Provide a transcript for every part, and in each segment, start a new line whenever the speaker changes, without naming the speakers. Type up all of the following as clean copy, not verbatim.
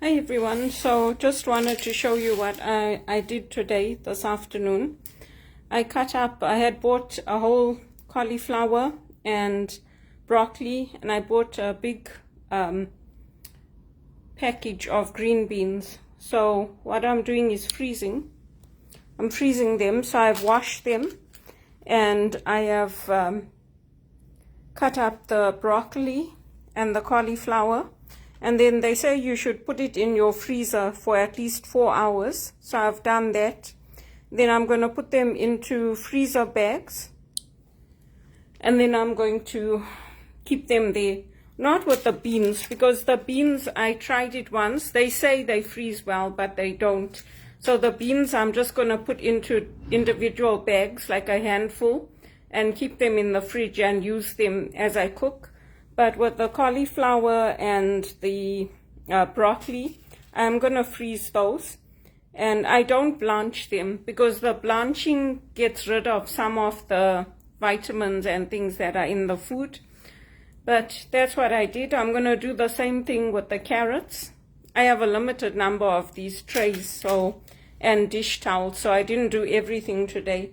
Hi everyone, so just wanted to show you what I did today, this afternoon. I had bought a whole cauliflower and broccoli, and I bought a big package of green beans. So what I'm doing is I'm freezing them, so I've washed them, and I have cut up the broccoli and the cauliflower. And then they say you should put it in your freezer for at least 4 hours. So I've done that. Then I'm going to put them into freezer bags. And then I'm going to keep them there. Not with the beans, because the beans, I tried it once. They say they freeze well, but they don't. So the beans I'm just going to put into individual bags, like a handful, and keep them in the fridge and use them as I cook. But with the cauliflower and the broccoli, I'm going to freeze those. And I don't blanch them, because the blanching gets rid of some of the vitamins and things that are in the food. But that's what I did. I'm going to do the same thing with the carrots. I have a limited number of these trays and dish towels, so I didn't do everything today.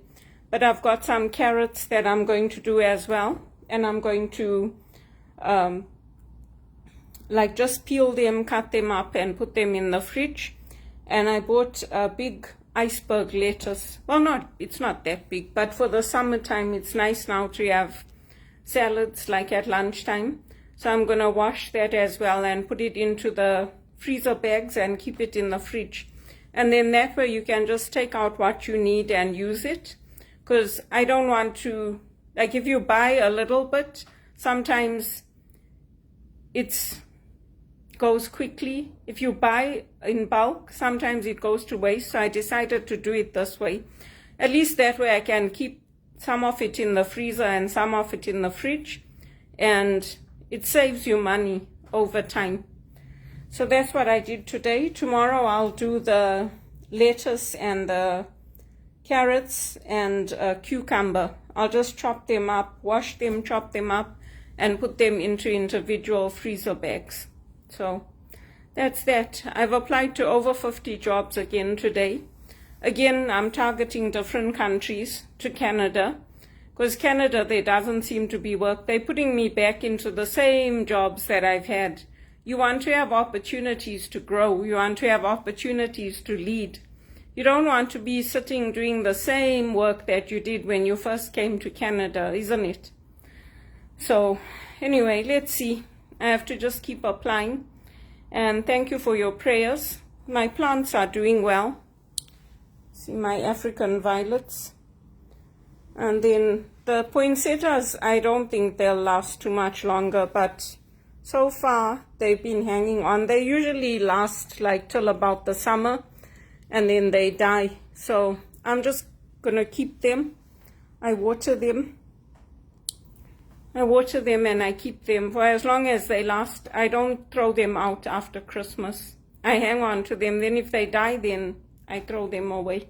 But I've got some carrots that I'm going to do as well. And I'm going to just peel them, cut them up, and put them in the fridge. And I bought a big iceberg lettuce. Well, it's not that big, but for the summertime, it's nice now to have salads like at lunchtime. So I'm going to wash that as well and put it into the freezer bags and keep it in the fridge. And then that way you can just take out what you need and use it. Because I don't want to, like, if you buy a little bit, sometimes it goes quickly. If you buy in bulk, sometimes it goes to waste. So I decided to do it this way. At least that way I can keep some of it in the freezer and some of it in the fridge. And it saves you money over time. So that's what I did today. Tomorrow I'll do the lettuce and the carrots and cucumber. I'll just chop them up, wash them, chop them up, and put them into individual freezer bags. So that's that. I've applied to over 50 jobs again today. Again, I'm targeting different countries to Canada, because Canada, there doesn't seem to be work. They're putting me back into the same jobs that I've had. You want to have opportunities to grow. You want to have opportunities to lead. You don't want to be sitting doing the same work that you did when you first came to Canada, isn't it? So anyway, let's see. I have to just keep applying. And thank you for your prayers. My plants are doing well. See my African violets. And then the poinsettias, I don't think they'll last too much longer, but so far they've been hanging on. They usually last like till about the summer, and then they die. So I'm just going to keep them. I water them and I keep them for as long as they last. I don't throw them out after Christmas. I hang on to them. Then if they die, then I throw them away.